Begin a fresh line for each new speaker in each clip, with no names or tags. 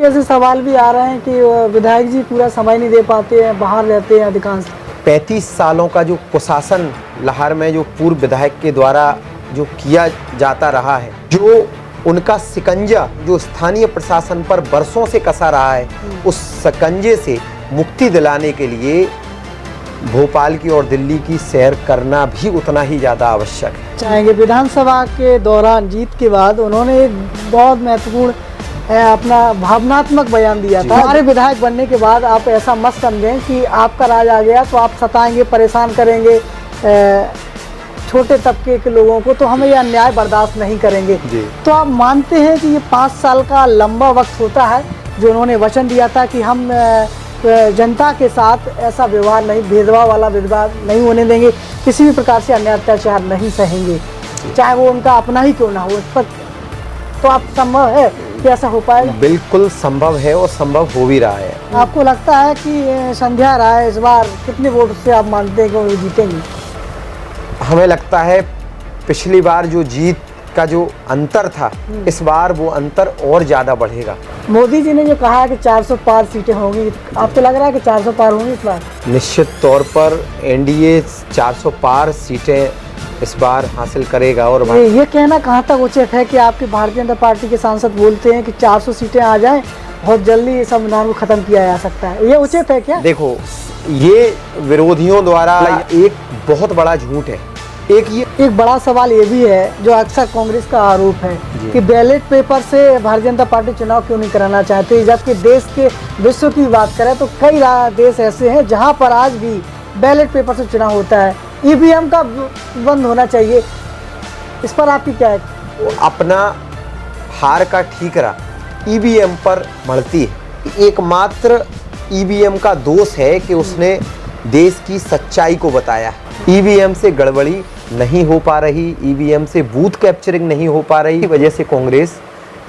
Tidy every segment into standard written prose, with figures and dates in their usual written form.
ऐसे सवाल भी आ रहे हैं कि विधायक जी पूरा समय नहीं दे पाते हैं, बाहर रहते हैं अधिकांश।
35 सालों का जो कुशासन लाहौर में जो पूर्व विधायक के द्वारा जो किया जाता रहा है, जो उनका शिकंजा जो स्थानीय प्रशासन पर बरसों से कसा रहा है, उस शिकंजे से मुक्ति दिलाने के लिए भोपाल की और दिल्ली की सैर करना भी उतना ही ज़्यादा आवश्यक है।
चाहेंगे विधानसभा के दौरान जीत के बाद उन्होंने एक बहुत महत्वपूर्ण अपना भावनात्मक बयान दिया था। हमारे विधायक बनने के बाद आप ऐसा मत समझें कि आपका राज आ गया तो आप सताएंगे, परेशान करेंगे छोटे तबके के लोगों को, तो हमें ये अन्याय बर्दाश्त नहीं करेंगे। तो आप मानते हैं कि ये 5 साल का लंबा वक्त होता है जो उन्होंने वचन दिया था कि हम जनता के साथ ऐसा व्यवहार नहीं, भेदभाव वाला व्यवहार नहीं होने देंगे, किसी भी प्रकार से अन्याय अत्याचार नहीं सहेंगे, चाहे वो उनका अपना ही क्यों ना हो। इस पर तो आप संभव है कि ऐसा हो पाएगा?
बिल्कुल संभव है और संभव हो भी रहा है।
आपको लगता है कि संध्या राय इस बार कितने वोट से आप मानते हैं कि वो जीतेंगी?
हमें लगता है पिछली बार जो जीत का जो अंतर था, इस बार वो अंतर और ज़्यादा बढ़ेगा।
मोदी जी ने जो कहा है कि 400 पार सीटें होंगी, आपको लग रहा है कि 400 पार होंगी इस बार?
निश्चित तौर पर एनडीए 400 पार सीटें इस बार हासिल करेगा। और
ये कहना कहाँ तक उचित है कि आपकी भारतीय जनता पार्टी के सांसद बोलते हैं कि 400 सीटें आ जाएं, बहुत जल्दी संविधान को खत्म किया जा सकता है, ये उचित है क्या?
देखो, ये विरोधियों द्वारा एक बहुत बड़ा झूठ है।
एक बड़ा सवाल ये भी है जो अक्सर कांग्रेस का आरोप है कि बैलेट पेपर से भारतीय जनता पार्टी चुनाव क्यों नहीं कराना चाहती, जबकि देश के विश्व की बात करें तो कई देश ऐसे हैं जहां पर आज भी बैलेट पेपर से चुनाव होता है। ईवीएम का बंद होना चाहिए, इस पर आपकी क्या है?
अपना हार का ठीकरा ईवीएम पर मढ़ती है। एकमात्र ईवीएम का दोष है कि उसने देश की सच्चाई को बताया। ईवीएम से गड़बड़ी नहीं हो पा रही, ईवीएम से बूथ कैप्चरिंग नहीं हो पा रही, वजह से कांग्रेस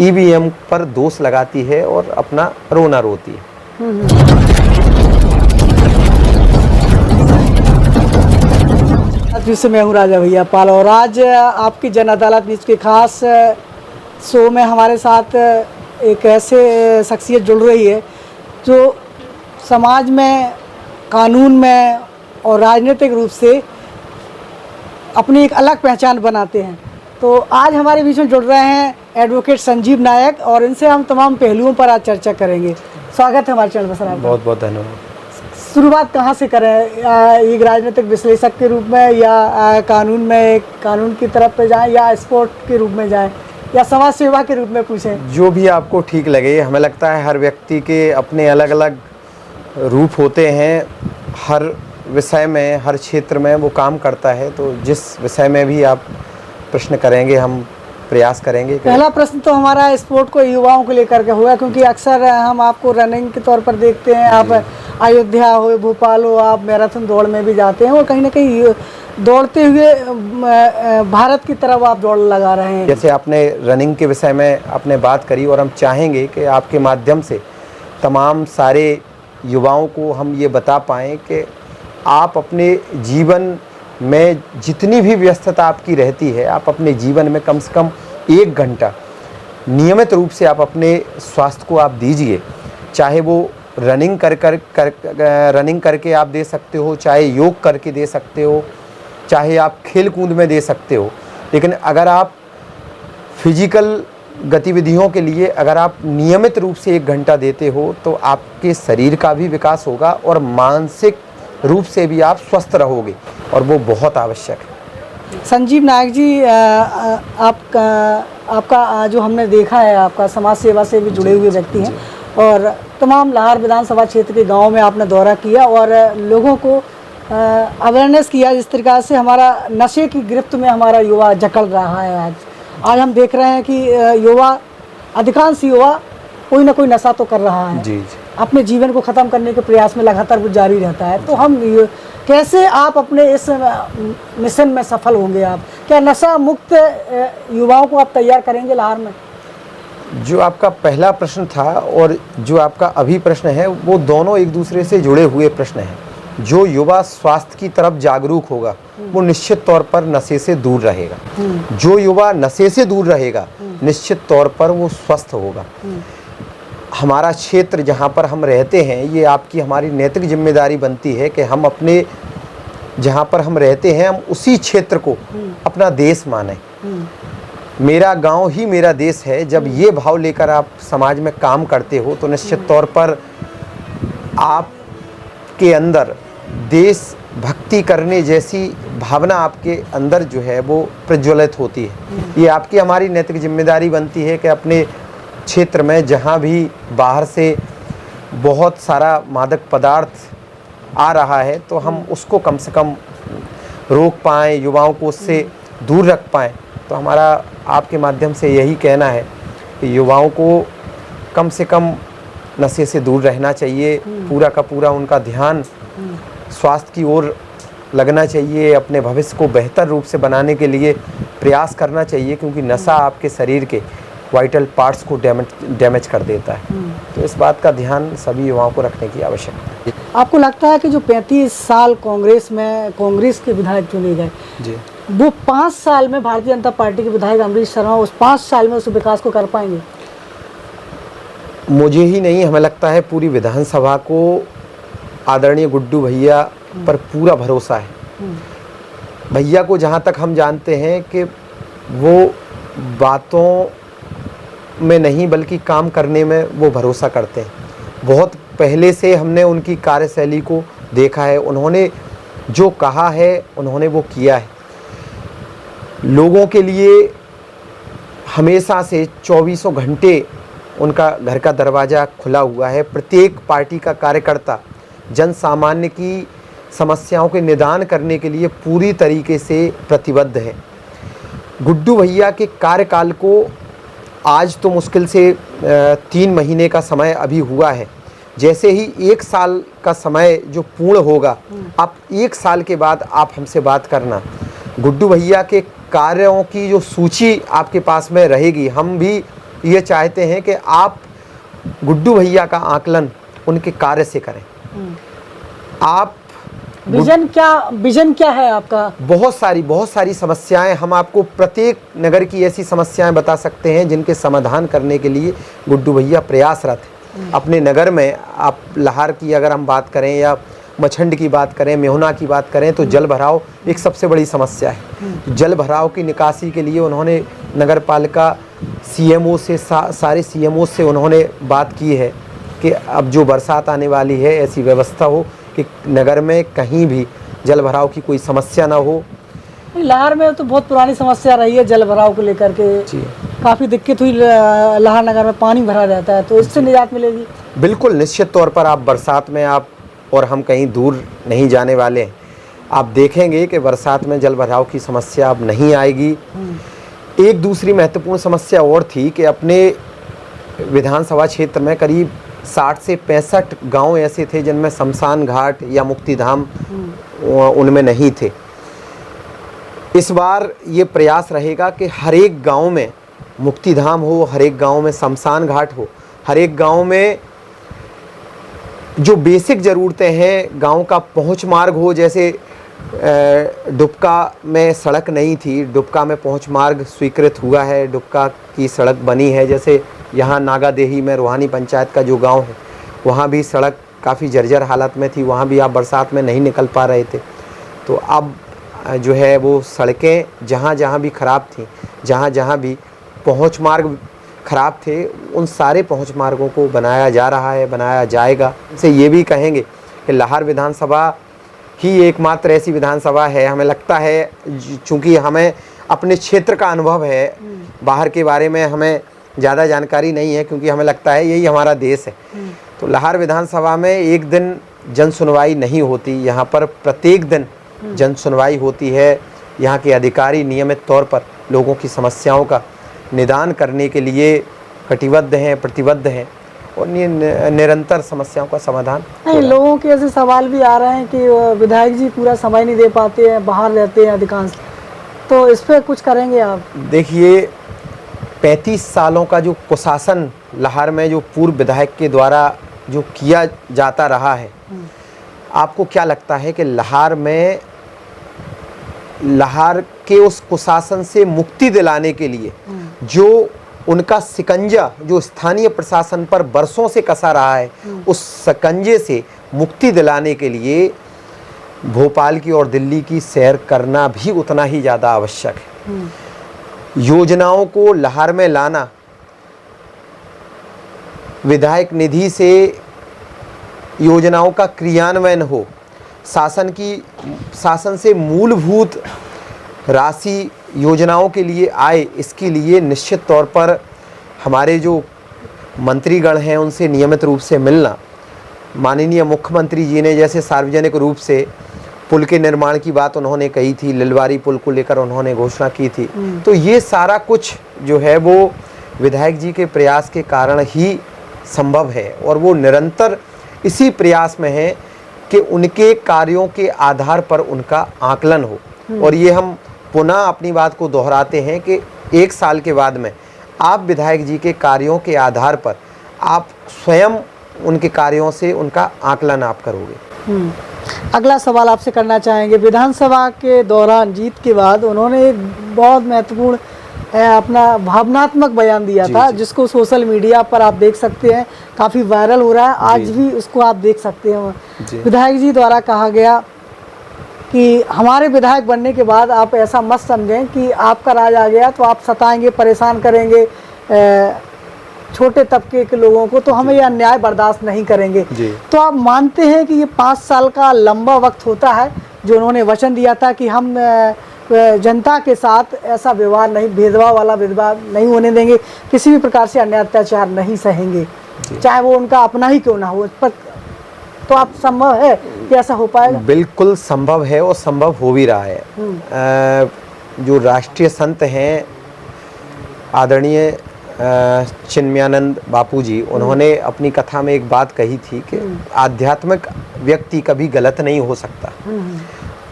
ईवीएम पर दोष लगाती है और अपना रोना रोती है।
मैं हूँ राजा भैया पाल और आज आपकी जन अदालत न्यूज़ के खास शो में हमारे साथ एक ऐसे शख्सियत जुड़ रही है जो समाज में, कानून में और राजनीतिक रूप से अपनी एक अलग पहचान बनाते हैं। तो आज हमारे बीच में जुड़ रहे हैं एडवोकेट संजीव नायक और इनसे हम तमाम पहलुओं पर आज चर्चा करेंगे। स्वागत है हमारे चैनल पर सर आपका।
बहुत बहुत धन्यवाद।
शुरुआत कहाँ से करें, एक राजनीतिक विश्लेषक के रूप में या कानून में, कानून की तरफ पे जाएं या स्पोर्ट के रूप में जाएं या समाज सेवा के रूप में पूछें?
जो भी आपको ठीक लगे। हमें लगता है हर व्यक्ति के अपने अलग अलग रूप होते हैं, हर विषय में, हर क्षेत्र में वो काम करता है। तो जिस विषय में भी आप प्रश्न करेंगे हम प्रयास करेंगे।
पहला प्रश्न तो हमारा स्पोर्ट को, युवाओं को लेकर के होगा, क्योंकि अक्सर हम आपको रनिंग के तौर पर देखते हैं। आप अयोध्या हो, भोपाल हो, आप मैराथन दौड़ में भी जाते हैं और कहीं ना कहीं दौड़ते हुए भारत की तरफ आप दौड़ लगा रहे हैं।
जैसे आपने रनिंग के विषय में आपने बात करी और हम चाहेंगे कि आपके माध्यम से तमाम सारे युवाओं को हम ये बता पाएँ कि आप अपने जीवन में जितनी भी व्यस्तता आपकी रहती है, आप अपने जीवन में कम से कम 1 घंटा नियमित रूप से आप अपने स्वास्थ्य को आप दीजिए। चाहे वो रनिंग रनिंग करके आप दे सकते हो, चाहे योग करके दे सकते हो, चाहे आप खेल कूद में दे सकते हो। लेकिन अगर आप फिजिकल गतिविधियों के लिए अगर आप नियमित रूप से 1 घंटा देते हो तो आपके शरीर का भी विकास होगा और मानसिक रूप से भी आप स्वस्थ रहोगे, और वो बहुत आवश्यक है।
संजीव नायक जी, आपका जो हमने देखा है, आपका समाज सेवा से भी जुड़े हुए व्यक्ति हैं और तमाम लाहौर विधानसभा क्षेत्र के गांव में आपने दौरा किया और लोगों को अवेयरनेस किया। जिस तरीक़ा से हमारा नशे की गिरफ्त में हमारा युवा जकड़ रहा है, आज हम देख रहे हैं कि युवा, अधिकांश युवा कोई ना कोई नशा तो कर रहा है।
जी।
अपने जीवन को ख़त्म करने के प्रयास में लगातार वो जारी रहता है। तो हम कैसे आप अपने इस मिशन में सफल होंगे? आप क्या नशा मुक्त युवाओं को आप तैयार करेंगे लाहौर में?
जो आपका पहला प्रश्न था और जो आपका अभी प्रश्न है, वो दोनों एक दूसरे से जुड़े हुए प्रश्न हैं। जो युवा स्वास्थ्य की तरफ जागरूक होगा वो निश्चित तौर पर नशे से दूर रहेगा। जो युवा नशे से दूर रहेगा निश्चित तौर पर वो स्वस्थ होगा। हमारा क्षेत्र जहाँ पर हम रहते हैं, ये आपकी हमारी नैतिक जिम्मेदारी बनती है कि हम अपने जहाँ पर हम रहते हैं हम उसी क्षेत्र को अपना देश माने। मेरा गांव ही मेरा देश है। जब ये भाव लेकर आप समाज में काम करते हो तो निश्चित तौर पर आपके अंदर देश भक्ति करने जैसी भावना आपके अंदर जो है वो प्रज्वलित होती है। ये आपकी हमारी नैतिक जिम्मेदारी बनती है कि अपने क्षेत्र में जहाँ भी बाहर से बहुत सारा मादक पदार्थ आ रहा है तो हम उसको कम से कम रोक पाएँ, युवाओं को उससे दूर रख पाएँ। तो हमारा आपके माध्यम से यही कहना है कि युवाओं को कम से कम नशे से दूर रहना चाहिए। पूरा का पूरा उनका ध्यान स्वास्थ्य की ओर लगना चाहिए। अपने भविष्य को बेहतर रूप से बनाने के लिए प्रयास करना चाहिए, क्योंकि नशा आपके शरीर के वाइटल पार्ट्स को डैमेज कर देता है। तो इस बात का ध्यान सभी युवाओं को रखने की आवश्यकता है।
आपको लगता है कि जो 35 साल कांग्रेस के विधायक चुने गए
जी,
वो 5 साल में भारतीय जनता पार्टी के विधायक अमरीश शर्मा उस 5 साल में उस विकास को कर पाएंगे?
मुझे ही नहीं, हमें लगता है पूरी विधानसभा को आदरणीय गुड्डू भैया पर पूरा भरोसा है। भैया को जहाँ तक हम जानते हैं कि वो बातों में नहीं बल्कि काम करने में वो भरोसा करते हैं। बहुत पहले से हमने उनकी कार्यशैली को देखा है। उन्होंने जो कहा है उन्होंने वो किया है। लोगों के लिए हमेशा से 24 घंटे उनका घर का दरवाज़ा खुला हुआ है। प्रत्येक पार्टी का कार्यकर्ता जन सामान्य की समस्याओं के निदान करने के लिए पूरी तरीके से प्रतिबद्ध है। गुड्डू भैया के कार्यकाल को आज तो मुश्किल से 3 महीने का समय अभी हुआ है। जैसे ही 1 साल का समय जो पूर्ण होगा, आप 1 साल के बाद आप हमसे बात करना। गुड्डू भैया के कार्यों की जो सूची आपके पास में रहेगी, हम भी ये चाहते हैं कि आप गुड्डू भैया का आकलन उनके कार्य से करें। आप
विजन क्या है आपका? बहुत
सारी समस्याएं, हम आपको प्रत्येक नगर की ऐसी समस्याएं बता सकते हैं जिनके समाधान करने के लिए गुड्डू भैया प्रयासरत है। अपने नगर में आप लाहौर की अगर हम बात करें या मछंड की बात करें, मेहुना की बात करें, तो जल भराव एक सबसे बड़ी समस्या है। जल भराव की निकासी के लिए उन्होंने नगर पालिका CMO से सारे CMO से उन्होंने बात की है कि अब जो बरसात आने वाली है ऐसी व्यवस्था हो कि नगर में कहीं भी जल भराव की कोई समस्या ना हो।
लाहौर में तो बहुत पुरानी समस्या रही है जल भराव को लेकर के। काफ़ी दिक्कत हुई, लाहौर नगर में पानी भरा रहता है, तो इससे निजात मिलेगी?
बिल्कुल, निश्चित तौर पर आप बरसात में आप और हम कहीं दूर नहीं जाने वाले हैं। आप देखेंगे कि बरसात में जल भराव की समस्या अब नहीं आएगी। एक दूसरी महत्वपूर्ण समस्या और थी कि अपने विधानसभा क्षेत्र में करीब 60 से 65 गांव ऐसे थे जिनमें शमशान घाट या मुक्तिधाम उनमें नहीं थे। इस बार ये प्रयास रहेगा कि हर एक गांव में मुक्तिधाम हो, हर एक गांव में शमशान घाट हो, हर एक गांव में जो बेसिक ज़रूरतें हैं गांव का पहुंच मार्ग हो। जैसे डुबका में सड़क नहीं थी, डुबका में पहुंच मार्ग स्वीकृत हुआ है, डुबका की सड़क बनी है। जैसे यहाँ नागादेही में रूहानी पंचायत का जो गांव है वहाँ भी सड़क काफ़ी जर्जर हालत में थी, वहाँ भी आप बरसात में नहीं निकल पा रहे थे। तो अब जो है वो सड़कें जहाँ जहाँ भी ख़राब थी, जहाँ जहाँ भी पहुँच मार्ग ख़राब थे, उन सारे पहुँच मार्गों को बनाया जा रहा है, बनाया जाएगा। से ये भी कहेंगे कि लाहौर विधानसभा ही एकमात्र ऐसी विधानसभा है, हमें लगता है चूँकि हमें अपने क्षेत्र का अनुभव है, बाहर के बारे में हमें ज़्यादा जानकारी नहीं है, क्योंकि हमें लगता है यही हमारा देश है। तो लाहौर विधानसभा में एक दिन जन सुनवाई नहीं होती, यहाँ पर प्रत्येक दिन जन सुनवाई होती है। यहाँ के अधिकारी नियमित तौर पर लोगों की समस्याओं का निदान करने के लिए कटिबद्ध हैं, प्रतिबद्ध हैं और निरंतर समस्याओं का समाधान।
लोगों के ऐसे सवाल भी आ रहे हैं कि विधायक जी पूरा समय नहीं दे पाते हैं, बाहर रहते हैं अधिकांश, तो इस पर कुछ करेंगे आप?
देखिए, 35 सालों का जो कुशासन लाहौर में जो पूर्व विधायक के द्वारा जो किया जाता रहा है, आपको क्या लगता है कि लाहौर के उस कुशासन से मुक्ति दिलाने के लिए जो उनका शिकंजा जो स्थानीय प्रशासन पर बरसों से कसा रहा है, उस शिकंजे से मुक्ति दिलाने के लिए भोपाल की और दिल्ली की सैर करना भी उतना ही ज़्यादा आवश्यक है। योजनाओं को लहर में लाना, विधायक निधि से योजनाओं का क्रियान्वयन हो, शासन से मूलभूत राशि योजनाओं के लिए आए, इसके लिए निश्चित तौर पर हमारे जो मंत्रीगण हैं उनसे नियमित रूप से मिलना, माननीय मुख्यमंत्री जी ने जैसे सार्वजनिक रूप से पुल के निर्माण की बात उन्होंने कही थी, लिलवारी पुल को लेकर उन्होंने घोषणा की थी, तो ये सारा कुछ जो है वो विधायक जी के प्रयास के कारण ही संभव है और वो निरंतर इसी प्रयास में है कि उनके कार्यों के आधार पर उनका आकलन हो। और ये हम पुनः अपनी बात को दोहराते हैं कि 1 साल के बाद में आप विधायक जी के कार्यों के आधार पर आप स्वयं उनके कार्यों से उनका आकलन आप करोगे।
अगला सवाल आपसे करना चाहेंगे, विधानसभा के दौरान जीत के बाद उन्होंने एक बहुत महत्वपूर्ण अपना भावनात्मक बयान दिया था, जिसको सोशल मीडिया पर आप देख सकते हैं, काफ़ी वायरल हो रहा है, आज भी उसको आप देख सकते हैं। विधायक जी द्वारा कहा गया कि हमारे विधायक बनने के बाद आप ऐसा मत समझें कि आपका राज आ गया तो आप सताएंगे, परेशान करेंगे छोटे तबके के लोगों को, तो हमें ये अन्याय बर्दाश्त नहीं करेंगे। तो आप मानते हैं कि ये 5 साल का लंबा वक्त होता है जो उन्होंने वचन दिया था कि हम जनता के साथ ऐसा व्यवहार नहीं, भेदभाव वाला भेदभाव नहीं होने देंगे, किसी भी प्रकार से अन्याय अत्याचार नहीं सहेंगे, चाहे वो उनका अपना ही क्यों ना हो, पर तो आप संभव है कि ऐसा हो पाएगा?
बिल्कुल संभव है और संभव हो भी रहा है। जो राष्ट्रीय संत हैं आदरणीय चिन्मयानंद बापू जी, उन्होंने अपनी कथा में एक बात कही थी कि आध्यात्मिक व्यक्ति कभी गलत नहीं हो सकता।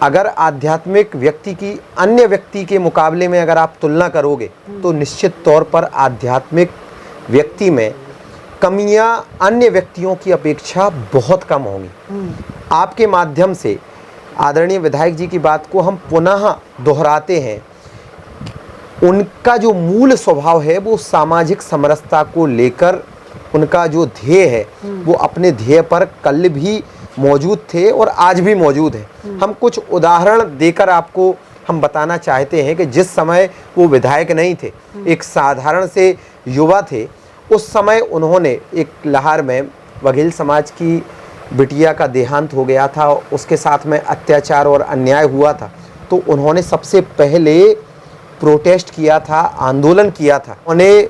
अगर आध्यात्मिक व्यक्ति की अन्य व्यक्ति के मुकाबले में अगर आप तुलना करोगे तो निश्चित तौर पर आध्यात्मिक व्यक्ति में कमियां अन्य व्यक्तियों की अपेक्षा बहुत कम होंगी। आपके माध्यम से आदरणीय विधायक जी की बात को हम पुनः दोहराते हैं। उनका जो मूल स्वभाव है वो सामाजिक समरसता को लेकर उनका जो ध्येय है वो अपने ध्येय पर कल भी मौजूद थे और आज भी मौजूद है। हम कुछ उदाहरण देकर आपको हम बताना चाहते हैं कि जिस समय वो विधायक नहीं थे, एक साधारण से युवा थे, उस समय उन्होंने एक लहार में बघेल समाज की बिटिया का देहांत हो गया था, उसके साथ में अत्याचार और अन्याय हुआ था, तो उन्होंने सबसे पहले प्रोटेस्ट किया था, आंदोलन किया था। उन्हें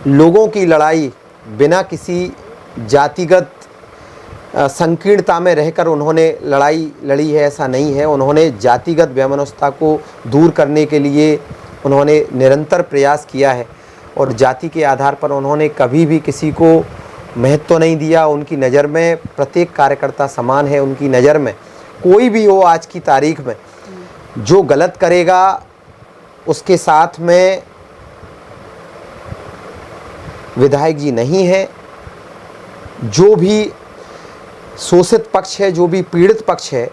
लोगों की लड़ाई बिना किसी जातिगत संकीर्णता में रहकर उन्होंने लड़ाई लड़ी है, ऐसा नहीं है। उन्होंने जातिगत वैमनस्यता को दूर करने के लिए उन्होंने निरंतर प्रयास किया है और जाति के आधार पर उन्होंने कभी भी किसी को महत्व नहीं दिया। उनकी नज़र में प्रत्येक कार्यकर्ता समान है। उनकी नज़र में कोई भी हो आज की तारीख में जो गलत करेगा उसके साथ में विधायक जी नहीं है। जो भी शोषित पक्ष है, जो भी पीड़ित पक्ष है,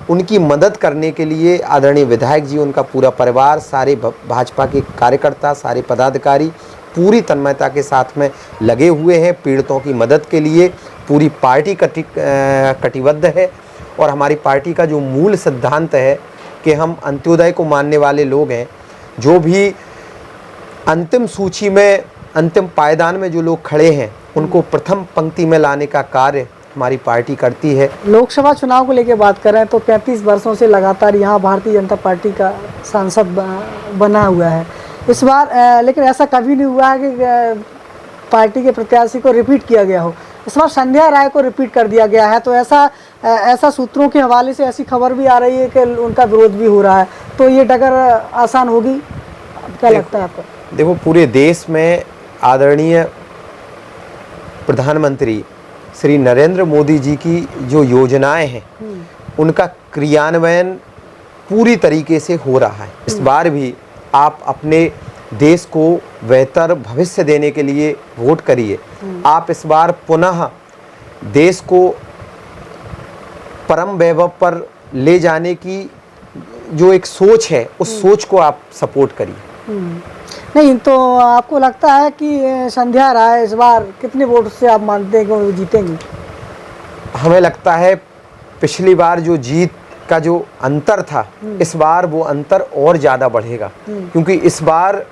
उनकी मदद करने के लिए आदरणीय विधायक जी, उनका पूरा परिवार, सारे भाजपा के कार्यकर्ता, सारे पदाधिकारी पूरी तन्मयता के साथ में लगे हुए हैं। पीड़ितों की मदद के लिए पूरी पार्टी कटिबद्ध है और हमारी पार्टी का जो मूल सिद्धांत है कि हम अंत्योदय को मानने वाले लोग हैं। जो भी अंतिम सूची में, अंतिम पायदान में जो लोग खड़े हैं, उनको प्रथम पंक्ति में लाने का कार्य हमारी पार्टी करती है।
लोकसभा चुनाव को लेकर बात करें तो 35 वर्षों से लगातार यहाँ भारतीय जनता पार्टी का सांसद बना हुआ है। इस बार लेकिन ऐसा कभी नहीं हुआ है कि पार्टी के प्रत्याशी को रिपीट किया गया हो। इस बार संध्या राय को रिपीट कर दिया गया है, तो ऐसा सूत्रों के हवाले से ऐसी खबर भी आ रही है कि उनका विरोध भी हो रहा है, तो ये डगर आसान होगी, क्या लगता है आपको?
देखो, पूरे देश में आदरणीय प्रधानमंत्री श्री नरेंद्र मोदी जी की जो योजनाएं हैं उनका क्रियान्वयन पूरी तरीके से हो रहा है। इस बार भी आप अपने देश को बेहतर भविष्य देने के लिए वोट करिए। आप इस बार पुनः देश को परम वैभव पर ले जाने की जो एक सोच है, उस सोच को आप सपोर्ट करिए।
नहीं तो आपको लगता है कि संध्या राय इस बार कितने वोट से आप मानते हैं कि वो जीतेंगी?
हमें लगता है पिछली बार जो जीत का जो अंतर था, इस बार वो अंतर और ज़्यादा बढ़ेगा, क्योंकि इस बार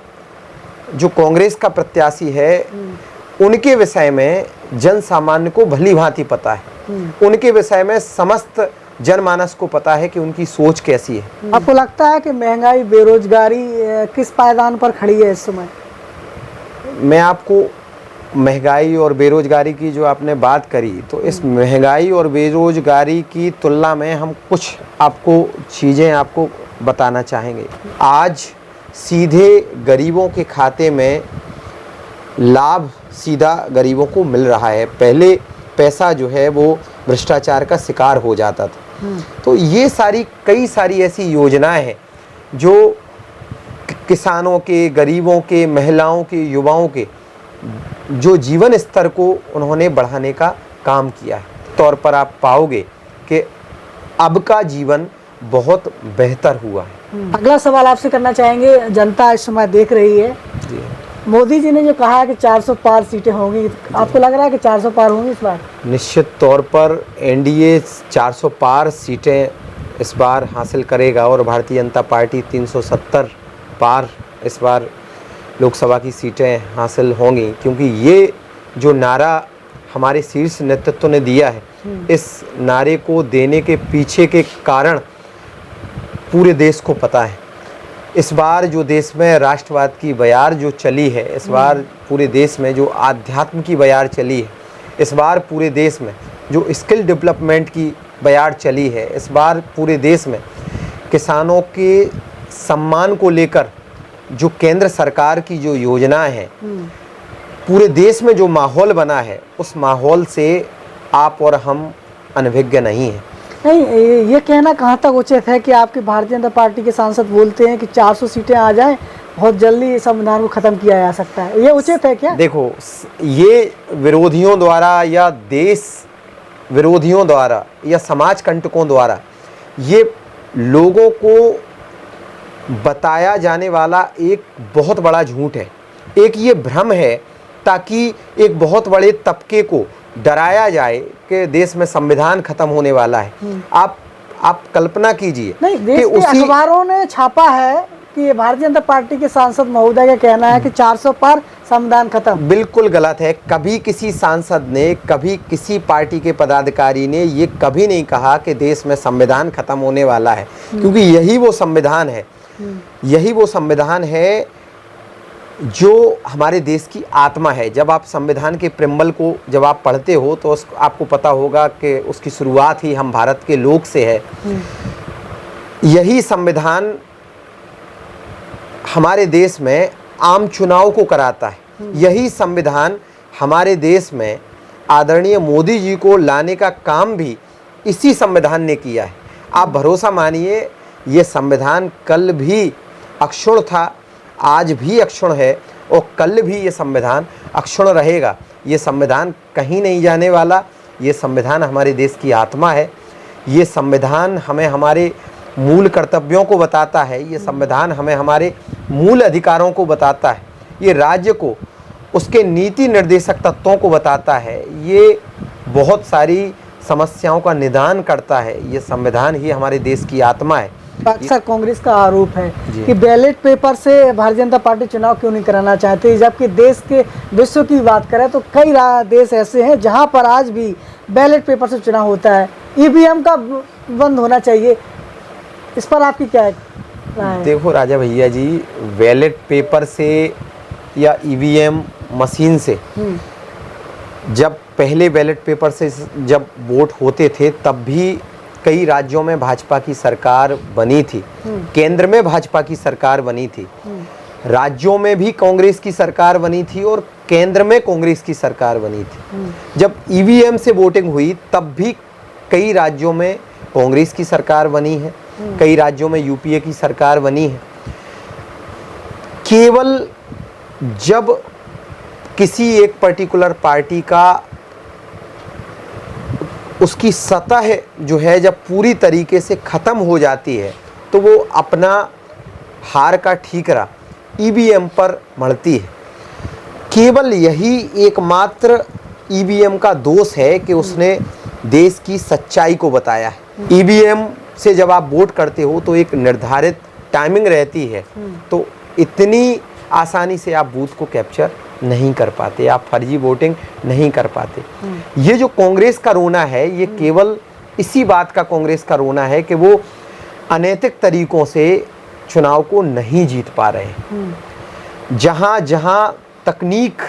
जो कांग्रेस का प्रत्याशी है उनके विषय में जन सामान्य को भली भांति पता है, उनके विषय में समस्त जनमानस को पता है कि उनकी सोच कैसी है।
आपको लगता है कि महंगाई बेरोजगारी किस पायदान पर खड़ी है इस समय?
मैं आपको महंगाई और बेरोजगारी की जो आपने बात करी, तो इस महंगाई और बेरोजगारी की तुलना में हम कुछ आपको चीज़ें आपको बताना चाहेंगे। आज सीधे गरीबों के खाते में लाभ सीधा गरीबों को मिल रहा है। पहले पैसा जो है वो भ्रष्टाचार का शिकार हो जाता था। तो ये कई सारी ऐसी योजनाएं हैं जो किसानों के, गरीबों के, महिलाओं के, युवाओं के जो जीवन स्तर को उन्होंने बढ़ाने का काम किया है। तौर पर आप पाओगे कि अब का जीवन बहुत बेहतर हुआ है।
अगला सवाल आपसे करना चाहेंगे, जनता इस समय देख रही है, मोदी जी ने जो कहा है कि 400 पार सीटें होंगी, आपको लग रहा है कि 400 पार होंगी इस बार?
निश्चित तौर पर एनडीए 400 पार सीटें इस बार हासिल करेगा और भारतीय जनता पार्टी 370 पार इस बार लोकसभा की सीटें हासिल होंगी, क्योंकि ये जो नारा हमारे शीर्ष नेतृत्व ने दिया है, इस नारे को देने के पीछे के कारण पूरे देश को पता है। इस बार जो देश में राष्ट्रवाद की बयार जो चली है, इस बार पूरे देश में जो आध्यात्म की बयार चली है, इस बार पूरे देश में जो स्किल डेवलपमेंट की बयार चली है, इस बार पूरे देश में किसानों के सम्मान को लेकर जो केंद्र सरकार की जो योजनाएं हैं, पूरे देश में जो माहौल बना है, उस माहौल से आप और हम अनभिज्ञ नहीं हैं।
नहीं, ये कहना कहाँ तक उचित है कि आपकी भारतीय जनता पार्टी के सांसद बोलते हैं कि 400 सीटें आ जाएं, बहुत जल्दी संविधान को ख़त्म किया जा सकता है, ये उचित है क्या?
देखो, ये विरोधियों द्वारा या देश विरोधियों द्वारा या समाज कंटकों द्वारा ये लोगों को बताया जाने वाला एक बहुत बड़ा झूठ है। एक ये भ्रम है ताकि एक बहुत बड़े तबके को डराया जाए कि देश में संविधान खत्म होने वाला है। आप कल्पना कीजिए,
नहीं, देश के अखबारों ने छापा है कि भारतीय जनता पार्टी के सांसद महोदय का कहना है कि 400 पार संविधान खत्म।
बिल्कुल गलत है। कभी किसी सांसद ने, कभी किसी पार्टी के पदाधिकारी ने ये कभी नहीं कहा कि देश में संविधान खत्म होने वाला है, क्योंकि यही वो संविधान है, यही वो संविधान है जो हमारे देश की आत्मा है। जब आप संविधान के प्रेम्बल को जब आप पढ़ते हो तो आपको पता होगा कि उसकी शुरुआत ही हम भारत के लोग से है। यही संविधान हमारे देश में आम चुनाव को कराता है। यही संविधान हमारे देश में आदरणीय मोदी जी को लाने का काम भी इसी संविधान ने किया है। आप भरोसा मानिए, ये संविधान कल भी अक्षुण्ण था, आज भी अक्षुण्ण है और कल भी ये संविधान अक्षुण्ण रहेगा। ये संविधान कहीं नहीं जाने वाला। ये संविधान हमारे देश की आत्मा है। ये संविधान हमें हमारे मूल कर्तव्यों को बताता है। ये संविधान हमें हमारे मूल अधिकारों को बताता है। ये राज्य को उसके नीति निर्देशक तत्वों को बताता है। ये बहुत सारी समस्याओं का निदान करता है। ये संविधान ही हमारे देश की आत्मा है।
अक्सर कांग्रेस का आरोप है कि बैलेट पेपर से भारतीय जनता पार्टी चुनाव क्यों नहीं कराना चाहती, जबकि देश के विश्व की बात करें तो कई देश ऐसे हैं जहां पर आज भी बैलेट पेपर से चुनाव होता है। ईवीएम का बंद होना चाहिए, इस पर आपकी क्या राय है?
देखो राजा भैया जी, बैलेट पेपर से या ईवीएम मशीन से, जब पहले बैलेट पेपर से जब वोट होते थे तब भी कई राज्यों में भाजपा की सरकार बनी थी, केंद्र में भाजपा की सरकार बनी थी, राज्यों में भी कांग्रेस की सरकार बनी थी और केंद्र में कांग्रेस की सरकार बनी थी। जब ईवीएम से वोटिंग हुई तब भी कई राज्यों में कांग्रेस की सरकार बनी है, कई राज्यों में यूपीए की सरकार बनी है। केवल जब किसी एक पर्टिकुलर पार्टी का उसकी सतह जो है जब पूरी तरीके से ख़त्म हो जाती है तो वो अपना हार का ठीकरा ईवीएम पर मढ़ती है। केवल यही एकमात्र ईवीएम का दोष है कि उसने देश की सच्चाई को बताया है। ईवीएम से जब आप वोट करते हो तो एक निर्धारित टाइमिंग रहती है, तो इतनी आसानी से आप बूथ को कैप्चर नहीं कर पाते, आप फर्जी वोटिंग नहीं कर पाते। ये जो कांग्रेस का रोना है, ये केवल इसी बात का कांग्रेस का रोना है कि वो अनैतिक तरीकों से चुनाव को नहीं जीत पा रहे हैं। जहाँ जहाँ तकनीक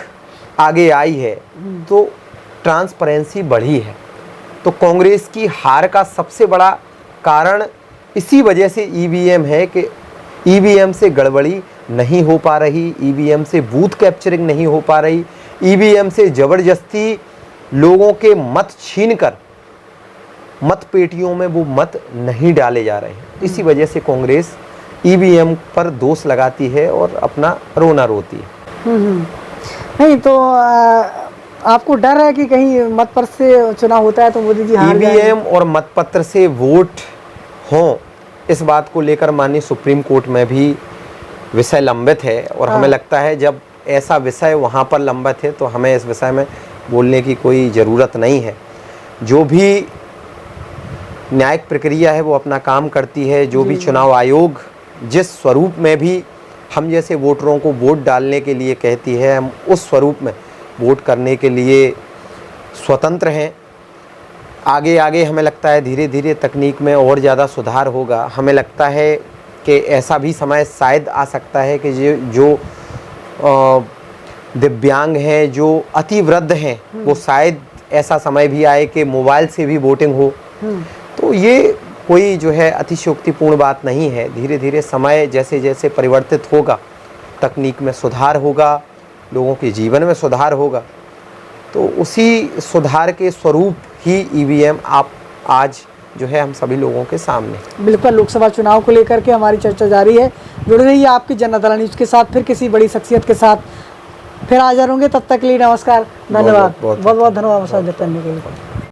आगे आई है तो ट्रांसपेरेंसी बढ़ी है। तो कांग्रेस की हार का सबसे बड़ा कारण इसी वजह से ईवीएम है कि ईवीएम से गड़बड़ी नहीं हो पा रही, ईवीएम से बूथ कैप्चरिंग नहीं हो पा रही, ईवीएम से ज़बरदस्ती लोगों के मत छीनकर मत पेटियों में वो मत नहीं डाले जा रहे हैं। इसी वजह से कांग्रेस ईवीएम पर दोष लगाती है और अपना रोना रोती है।
नहीं तो आपको डर है कि कहीं मतपत्र से चुनाव होता है तो मोदी जी हार जाएंगे?
ईवीएम और मतपत्र से वोट हों, इस बात को लेकर माननीय सुप्रीम कोर्ट में भी विषय लंबित है और हमें लगता है जब ऐसा विषय वहाँ पर लंबित है तो हमें इस विषय में बोलने की कोई ज़रूरत नहीं है। जो भी न्यायिक प्रक्रिया है वो अपना काम करती है। जो भी चुनाव आयोग जिस स्वरूप में भी हम जैसे वोटरों को वोट डालने के लिए कहती है, हम उस स्वरूप में वोट करने के लिए स्वतंत्र हैं। आगे आगे हमें लगता है धीरे धीरे तकनीक में और ज़्यादा सुधार होगा। हमें लगता है कि ऐसा भी समय शायद आ सकता है कि जो दिव्यांग हैं, जो अति वृद्ध हैं, वो शायद ऐसा समय भी आए कि मोबाइल से भी वोटिंग हो। तो ये कोई जो है अतिशयोक्तिपूर्ण बात नहीं है। धीरे धीरे समय जैसे जैसे परिवर्तित होगा, तकनीक में सुधार होगा, लोगों के जीवन में सुधार होगा, तो उसी सुधार के स्वरूप ही ईवीएम आप आज जो है हम सभी लोगों के सामने।
बिल्कुल, लोकसभा चुनाव को लेकर के हमारी चर्चा जारी है। जुड़े रहिए आपकी जनता न्यूज़ के साथ, फिर किसी बड़ी शख्सियत के साथ फिर हाजिर होंगे। तब तक के लिए नमस्कार, धन्यवाद, बहुत बहुत धन्यवाद करने के लिए।